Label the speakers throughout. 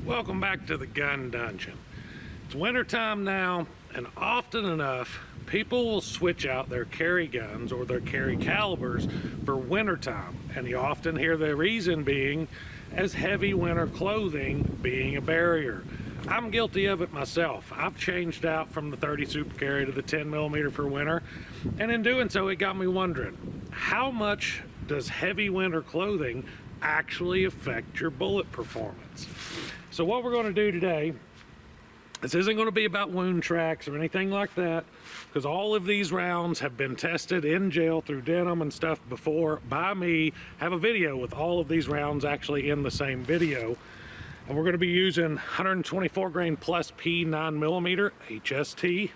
Speaker 1: Welcome back to the gun dungeon. It's wintertime now, and often enough people will switch out their carry guns or their carry calibers for wintertime, and you often hear the reason being as heavy winter clothing being a barrier. I'm guilty of it myself. I've changed out from the 30 Super Carry to the 10mm for winter, and in doing so it got me wondering, how much does heavy winter clothing actually affect your bullet performance? So what we're going to do today, this isn't going to be about wound tracks or anything like that, because all of these rounds have been tested in gel through denim and stuff before by me. Have a video with all of these rounds actually in the same video. And we're going to be using 124 grain plus P 9mm HST.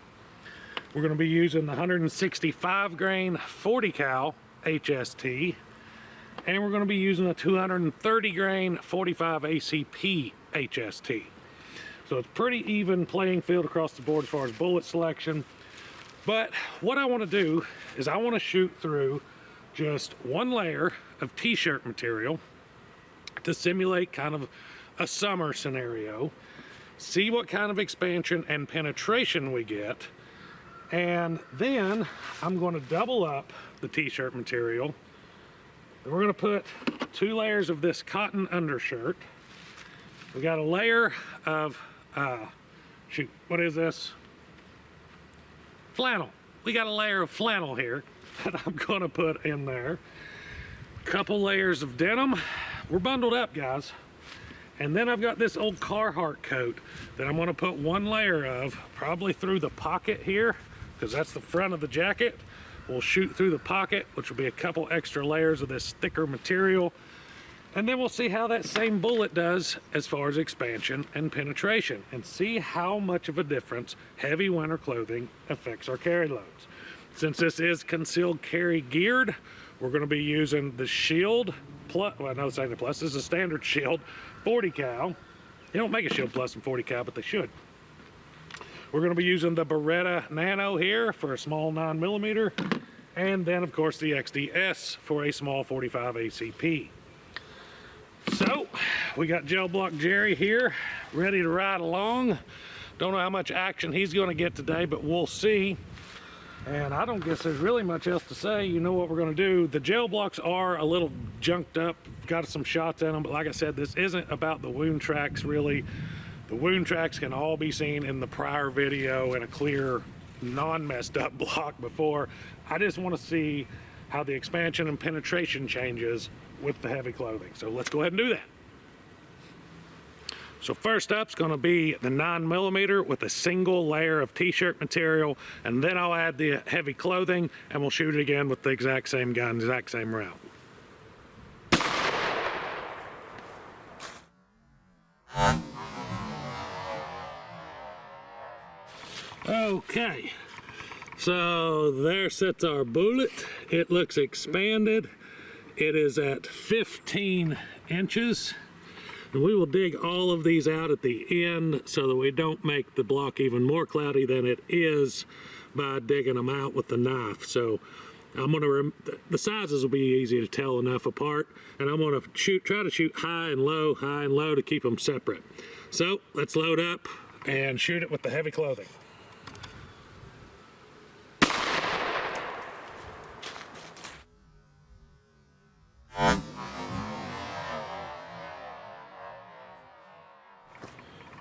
Speaker 1: We're going to be using the 165 grain 40 cal HST. And we're going to be using a 230 grain 45 ACP HST. So it's pretty even playing field across the board as far as bullet selection. But what I want to do is I want to shoot through just one layer of t-shirt material to simulate kind of a summer scenario, see what kind of expansion and penetration we get, and then I'm going to double up the t-shirt material. Then we're going to put 2 layers of this cotton undershirt. We got a layer of shoot, what is this? Flannel. We got a layer of flannel here that I'm going to put in there. Couple layers of denim. We're bundled up, guys. And then I've got this old Carhartt coat that I'm going to put 1 layer of, probably through the pocket here, because that's the front of the jacket. We'll shoot through the pocket, which will be a couple extra layers of this thicker material. And then we'll see how that same bullet does as far as expansion and penetration, and see how much of a difference heavy winter clothing affects our carry loads. Since this is concealed carry geared, we're going to be using the Shield Plus, well, no, it's not a Plus, this is a standard Shield 40 cal. They don't make a Shield Plus in 40 cal, but they should. We're going to be using the Beretta Nano here for a small 9mm, and then of course the XDS for a small 45 ACP. So we got Gel Block Jerry here ready to ride along. Don't know how much action he's going to get today, but we'll see. And I don't guess there's really much else to say. You know what we're going to do. The gel blocks are a little junked up, got some shots in them, but like I said, this isn't about the wound tracks really. The wound tracks can all be seen in the prior video in a clear, non-messed up block before. I just want to see how the expansion and penetration changes with the heavy clothing. So let's go ahead and do that. So first up is going to be the 9mm with a single layer of t-shirt material, and then I'll add the heavy clothing and we'll shoot it again with the exact same gun, exact same round. Okay, so there sits our bullet. It looks expanded. It is at 15 inches. And we will dig all of these out at the end so that we don't make the block even more cloudy than it is by digging them out with the knife. So I'm gonna, the sizes will be easy to tell enough apart, and I'm gonna try to shoot high and low to keep them separate. So let's load up and shoot it with the heavy clothing.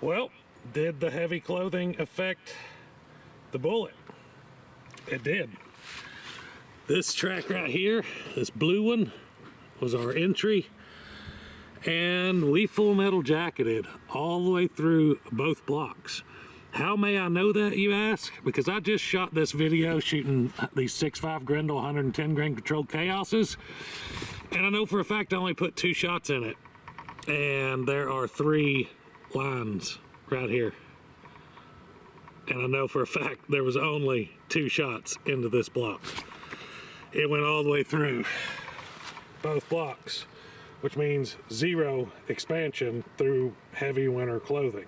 Speaker 1: Well, did the heavy clothing affect the bullet? It did. This track right here, this blue one, was our entry, and we full metal jacketed all the way through both blocks. How may I know that, you ask? Because I just shot this video shooting these 6.5 Grendel 110 grain controlled chaoses, and I know for a fact I only put 2 shots in it, and there are 3 lines right here, and I know for a fact there was only 2 shots into this block. It went all the way through both blocks, which means 0 expansion through heavy winter clothing.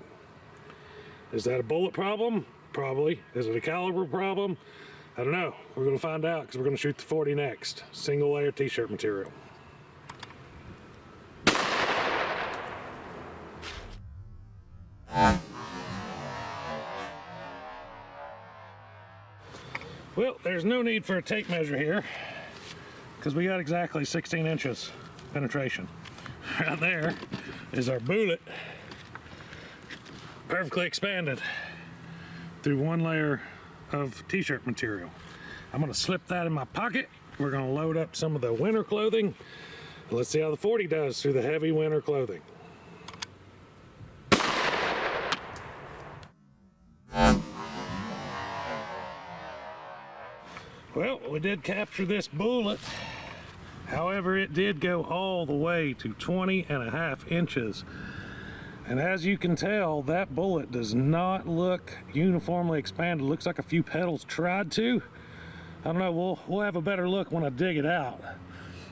Speaker 1: Is that a bullet problem? Probably. Is it a caliber problem? I don't know. We're going to find out, because we're going to shoot the 40 next. Single layer t-shirt material. Well, there's no need for a tape measure here because we got exactly 16 inches penetration. Right there is our bullet, perfectly expanded through one layer of t-shirt material. I'm gonna slip that in my pocket. We're gonna load up some of the winter clothing. Let's see how the 40 does through the heavy winter clothing. Well, we did capture this bullet. However, it did go all the way to 20.5 inches. And as you can tell, that bullet does not look uniformly expanded. It looks like a few petals tried to. I don't know, we'll have a better look when I dig it out.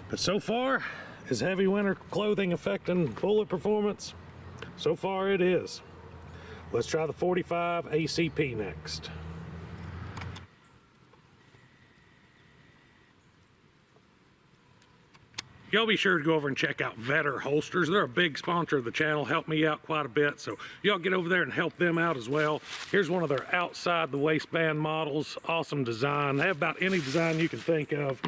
Speaker 1: But so far, is heavy winter clothing affecting bullet performance? So far it is. Let's try the 45 ACP next. Y'all be sure to go over and check out Vetter Holsters. They're a big sponsor of the channel, help me out quite a bit, so y'all get over there and help them out as well. Here's one of their outside the waistband models. Awesome design. They have about any design you can think of.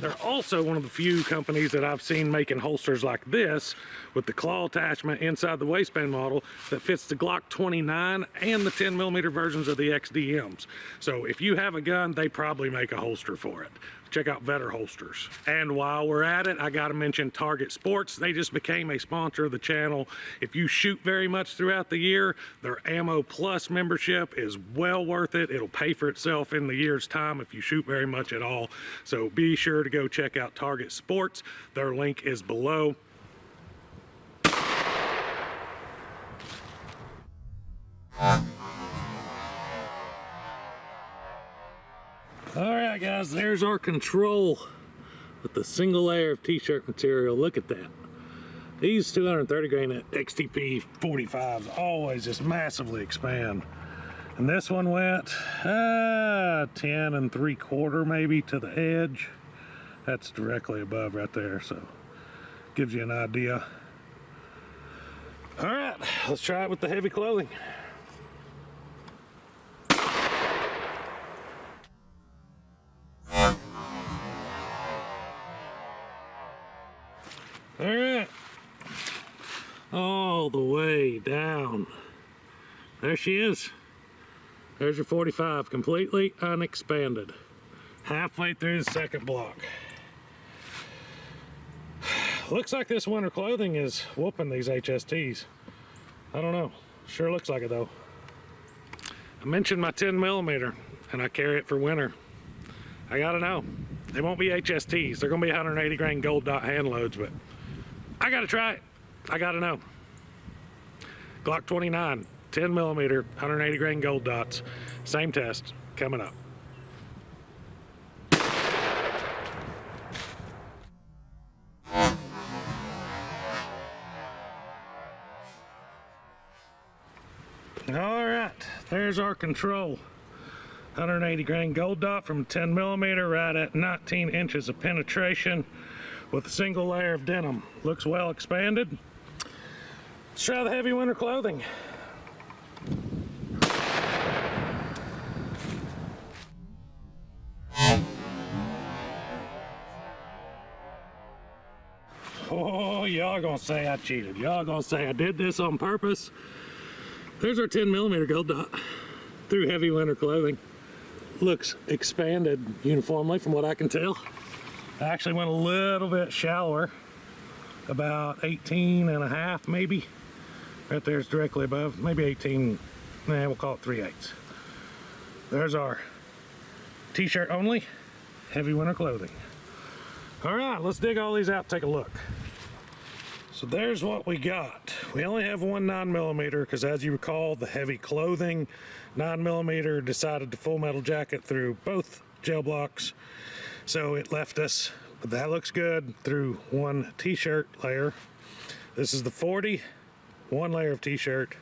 Speaker 1: They're also one of the few companies that I've seen making holsters like this with the claw attachment inside the waistband model that fits the Glock 29 and the 10mm versions of the XDMs. So if you have a gun, they probably make a holster for it. Check out Vetter Holsters. And while we're at it, I gotta mention Target Sports. They just became a sponsor of the channel. If you shoot very much throughout the year, their Ammo Plus membership is well worth it. It'll pay for itself in the year's time if you shoot very much at all. So be sure to go check out Target Sports. Their link is below. Alright guys, there's our control with the single layer of t-shirt material. Look at that. These 230 grain XTP 45s always just massively expand. And this one went 10 3/4 maybe to the edge. That's directly above right there, so gives you an idea. Alright, let's try it with the heavy clothing. All right, all the way down. There she is. There's your 45, completely unexpanded. Halfway through the second block. Looks like this winter clothing is whooping these HSTs. I don't know, sure looks like it though. I mentioned my 10mm and I carry it for winter. I gotta know, they won't be HSTs. They're gonna be 180 grain gold dot hand loads, but I gotta try it. I gotta know. Glock 29, 10mm, 180 grain gold dots. Same test coming up. All right, there's our control. 180 grain gold dot from 10mm, right at 19 inches of penetration, with a single layer of denim. Looks well expanded. Let's try the heavy winter clothing. Oh, y'all gonna say I cheated. Y'all gonna say I did this on purpose. There's our 10mm gold dot through heavy winter clothing. Looks expanded uniformly from what I can tell. I actually went a little bit shallower, about 18.5 maybe. Right there's directly above, maybe 18, we'll call it 3/8. There's our t-shirt only, heavy winter clothing. All right, let's dig all these out, take a look. So there's what we got. We only have one 9mm because as you recall, the heavy clothing 9mm decided to full metal jacket through both gel blocks. So it left us, but that looks good, through one t-shirt layer. This is the 40, one layer of t-shirt,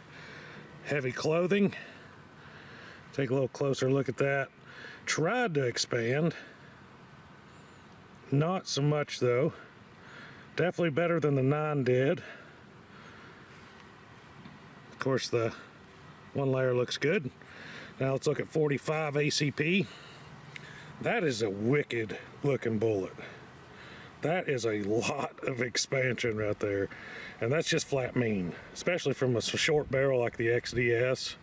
Speaker 1: heavy clothing. Take a little closer look at that. Tried to expand, not so much though. Definitely better than the 9 did. Of course the One layer looks good. Now let's look at 45 ACP. That is a wicked looking bullet. That is a lot of expansion right there. And that's just flat mean, especially from a short barrel like the XDS.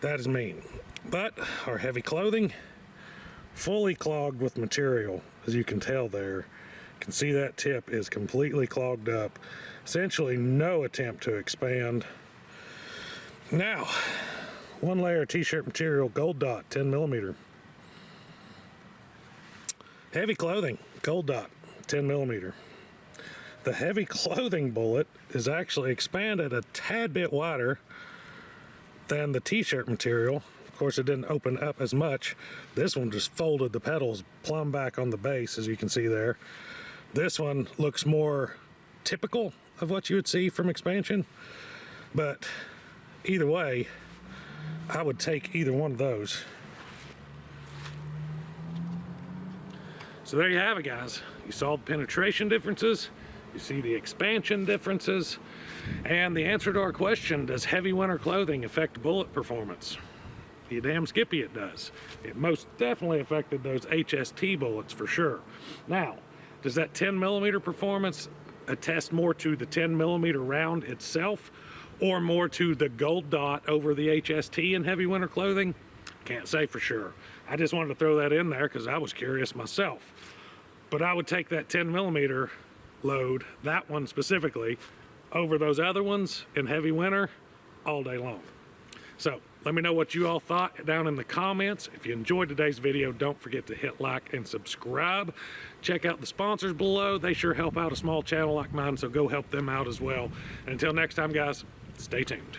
Speaker 1: That is mean. But our heavy clothing, fully clogged with material, as you can tell there. You can see that tip is completely clogged up. Essentially no attempt to expand. Now, one layer t-shirt material, gold dot, 10mm. Heavy clothing, gold dot, 10mm. The heavy clothing bullet is actually expanded a tad bit wider than the t-shirt material. Of course, it didn't open up as much. This one just folded the petals plumb back on the base, as you can see there. This one looks more typical of what you would see from expansion, but either way, I would take either one of those. So there you have it, guys. You saw the penetration differences, you see the expansion differences, and the answer to our question, does heavy winter clothing affect bullet performance? You damn skippy it does. It most definitely affected those HST bullets for sure. Now, does that 10mm performance attest more to the 10mm round itself, or more to the gold dot over the HST in heavy winter clothing? Can't say for sure. I just wanted to throw that in there because I was curious myself. But I would take that 10mm load, that one specifically, over those other ones in heavy winter all day long. So let me know what you all thought down in the comments. If you enjoyed today's video, don't forget to hit like and subscribe. Check out the sponsors below. They sure help out a small channel like mine, so go help them out as well. And until next time, guys, stay tuned.